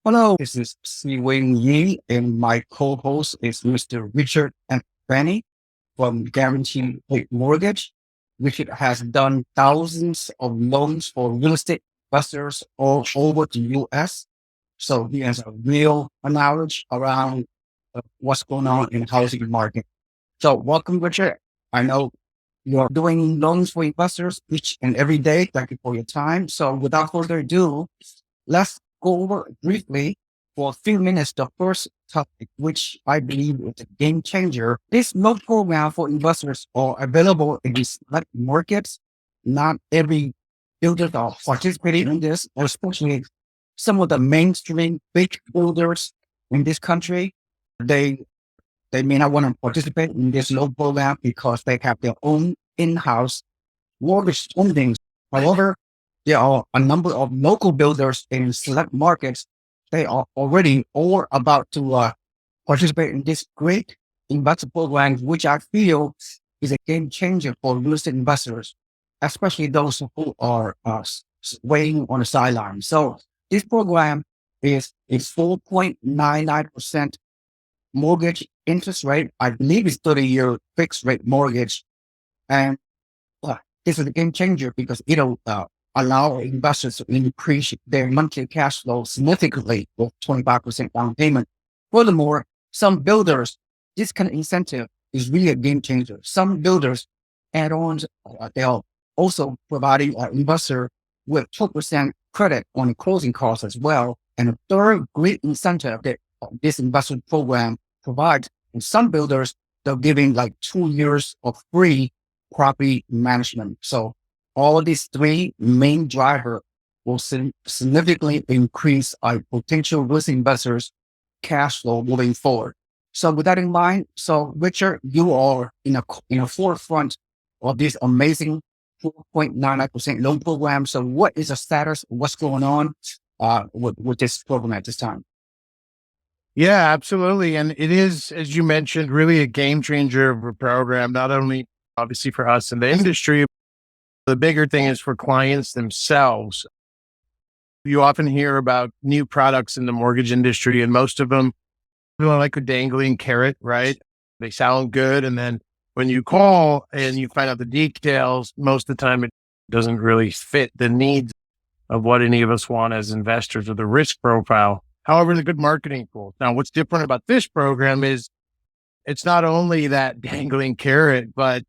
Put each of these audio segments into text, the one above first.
Hello, this is Seewing Yee, and my co-host is Mr. Richard Advani from Guaranteed Rate Mortgage. Richard has done thousands of loans for real estate investors all over the U.S. So he has a real knowledge around what's going on in the housing market. So welcome, Richard. I know you're doing loans for investors each and every day. Thank you for your time. So without further ado, let's go over briefly for a few minutes the first topic, which I believe is a game changer. This loan program for investors are available in select markets. Not every builder are participating in this, or especially some of the mainstream big builders in this country. They they may not want to participate in this loan program because they have their own in-house mortgage lending. However, there are a number of local builders in select markets. They are already all about to participate in this great investment program, which I feel is a game changer for real estate investors, especially those who are waiting on the sidelines. So this program is a 4.99% mortgage interest rate. I believe it's 30-year fixed rate mortgage. And this is a game changer because it'll allow investors to increase their monthly cash flow significantly with 25% down payment. Furthermore, some builders, this kind of incentive is really a game changer. Some builders add-ons, they're also providing an investor with 12% credit on the closing costs as well. And a third great incentive that this investment program provides, in some builders, they're giving like 2 years of free property management. So all of these three main drivers will significantly increase our potential risk investors' cash flow moving forward. So with that in mind, so Richard, you are in a forefront of this amazing 4.99% loan program. So what is the status? What's going on with this program at this time? Yeah, absolutely. And it is, as you mentioned, really a game changer of a program, not only obviously for us in the industry, the bigger thing is for clients themselves. You often hear about new products in the mortgage industry, and most of them feel like a dangling carrot, right? They sound good. And then when you call and you find out the details, most of the time it doesn't really fit the needs of what any of us want as investors or the risk profile. However, the good marketing tool. Now, what's different about this program is it's not only that dangling carrot, but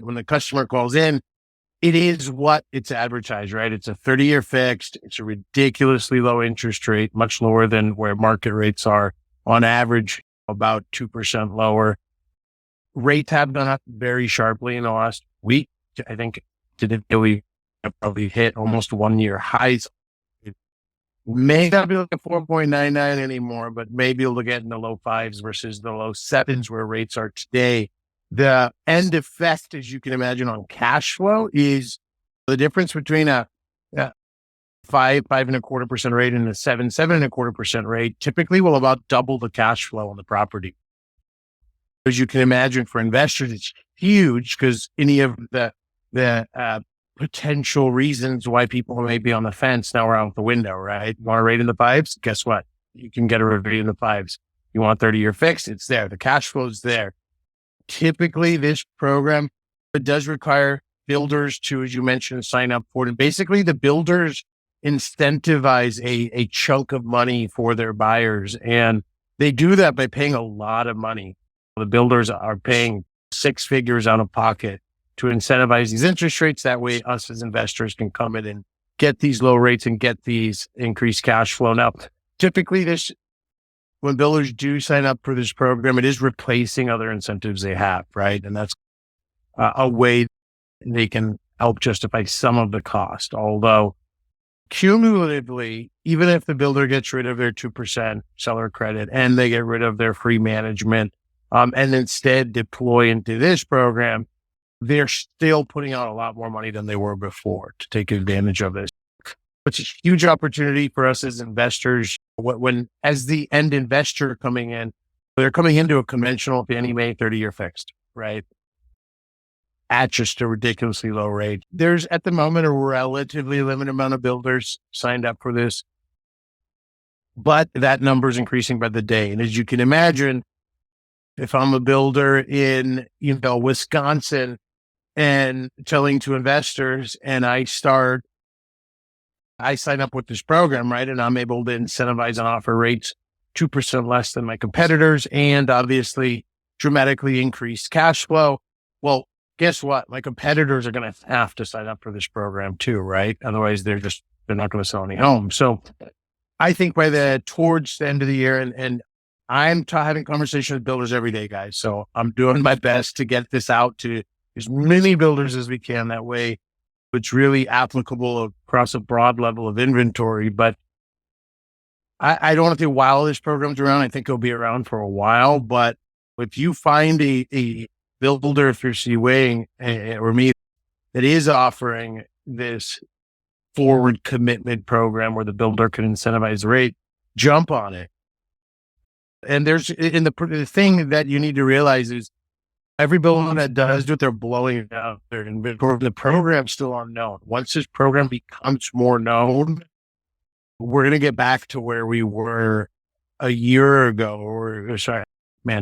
when the customer calls in, it is what it's advertised, right? It's a 30-year fixed. It's a ridiculously low interest rate, much lower than where market rates are on average, about 2% lower. Rates have gone up very sharply in the last week. I think we have probably hit almost 1-year highs. It may not be like a 4.99 anymore, but maybe you'll get in the low fives versus the low sevens where rates are today. The end effect, as you can imagine, on cash flow is the difference between a 5.25% rate and a 7.25% rate typically will about double the cash flow on the property. As you can imagine, for investors, it's huge because any of the potential reasons why people may be on the fence now are out the window, right? You want a rate in the fives? Guess what? You can get a rate in the fives. You want 30-year fixed? It's there. The cash flow is there. Typically, this program, it does require builders to, as you mentioned, sign up for it. Basically, the builders incentivize a chunk of money for their buyers. And they do that by paying a lot of money. The builders are paying 6 figures out of pocket to incentivize these interest rates. That way, us as investors can come in and get these low rates and get these increased cash flow. Now, typically, when builders do sign up for this program, it is replacing other incentives they have, right? And that's a way they can help justify some of the cost. Although cumulatively, even if the builder gets rid of their 2% seller credit and they get rid of their free management and instead deploy into this program, they're still putting out a lot more money than they were before to take advantage of this. It's a huge opportunity for us as investors. When as the end investor coming in, they're coming into a conventional Fannie Mae 30-year fixed, right? At just a ridiculously low rate. There's at the moment a relatively limited amount of builders signed up for this. but that number is increasing by the day. And as you can imagine, if I'm a builder in, Wisconsin and telling to investors and I sign up with this program, right? And I'm able to incentivize and offer rates 2% less than my competitors and obviously dramatically increase cash flow. Well, guess what? My competitors are going to have to sign up for this program too, right? Otherwise they're not going to sell any homes. So I think towards the end of the year, and I'm having conversations with builders every day, guys. So I'm doing my best to get this out to as many builders as we can. That way it's really applicable across a broad level of inventory. But I don't think while this program's around, I think it'll be around for a while. But if you find a builder through Seewing or me that is offering this forward commitment program where the builder can incentivize the rate, jump on it. And the thing that you need to realize is every builder that does it, they're blowing out their inventory. The program's still unknown. Once this program becomes more known, we're going to get back to where we were a year ago,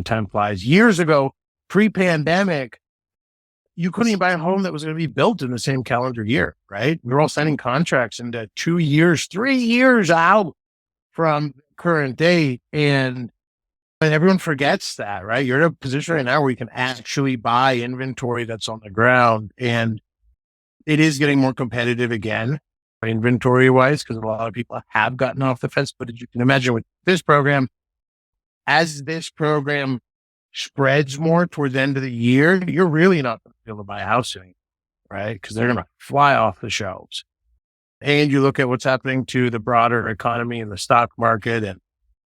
time flies. Years ago, pre-pandemic, you couldn't even buy a home that was going to be built in the same calendar year, right? We were all signing contracts into 2 years, 3 years out from current date. And everyone forgets that, right? You're in a position right now where you can actually buy inventory that's on the ground. And it is getting more competitive again, inventory wise, because a lot of people have gotten off the fence. But as you can imagine with this program, as this program spreads more towards the end of the year, you're really not going to be able to buy a house anymore, right? Because they're going to fly off the shelves. And you look at what's happening to the broader economy and the stock market and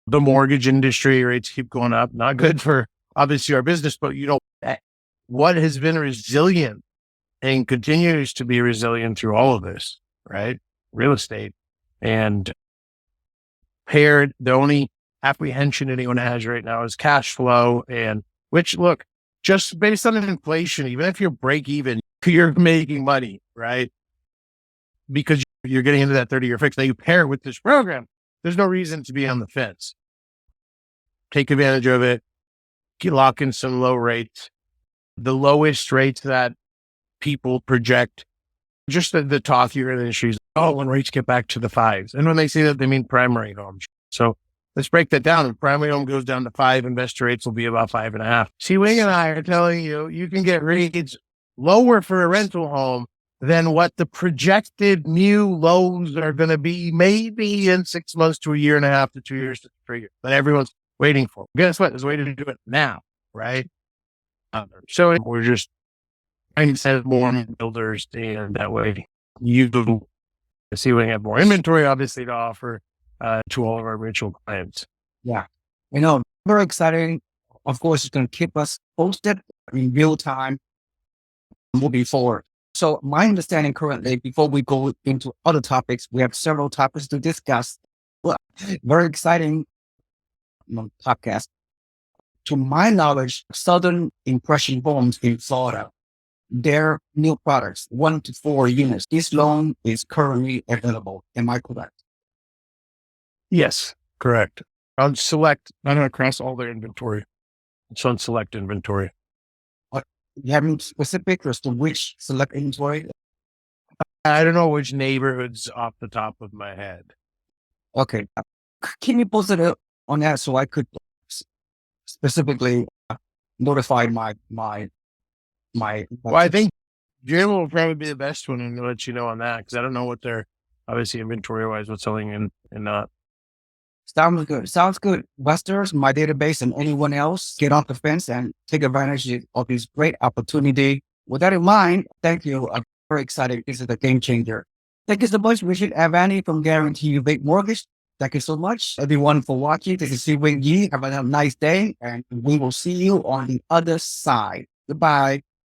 the mortgage industry, rates keep going up. Not good for obviously our business, but what has been resilient and continues to be resilient through all of this, right? Real estate. And the only apprehension anyone has right now is cash flow, and which, look, just based on inflation, even if you're break even, you're making money, right? Because you're getting into that 30-year fix. Now you pair it with this program, there's no reason to be on the fence. Take advantage of it. Lock in some low rates, the lowest rates that people project. Just the talk here in the industry is, when rates get back to the fives. And when they say that, they mean primary homes. So let's break that down. If primary home goes down to 5, investor rates will be about 5.5. Seewing and I are telling you, you can get rates lower for a rental home than what the projected new loans are going to be maybe in 6 months to a year and a half to 2 years to 3 years that everyone's waiting for. Guess what? There's a way to do it now, right? So we're just trying to set more builders, and that way you do see when you have more inventory, obviously, to offer to all of our mutual clients. Yeah. Very exciting. Of course, it's going to keep us posted in real time moving forward. So my understanding currently, before we go into other topics, we have several topics to discuss. Well, very exciting podcast. To my knowledge, Southern Impression Homes in Florida, their new products, 1 to 4 units, this loan is currently available. Am I correct? Yes, correct. On select, not across all their inventory. It's on select inventory. You have any specific as to which select inventory? I don't know which neighborhoods off the top of my head. Okay. Can you post it on that so I could specifically notify my Well, I think Jim will probably be the best one and let you know on that, because I don't know what they're obviously inventory wise, what's selling in and not. Sounds good. Sounds good. Investors, my database, and anyone else, get off the fence and take advantage of this great opportunity. With that in mind, thank you. I'm very excited. This is a game changer. Thank you so much, Richard Advani from Guarantee Rate Mortgage. Thank you so much, everyone, for watching. This is Seewing Yee. Have a nice day, and we will see you on the other side. Goodbye.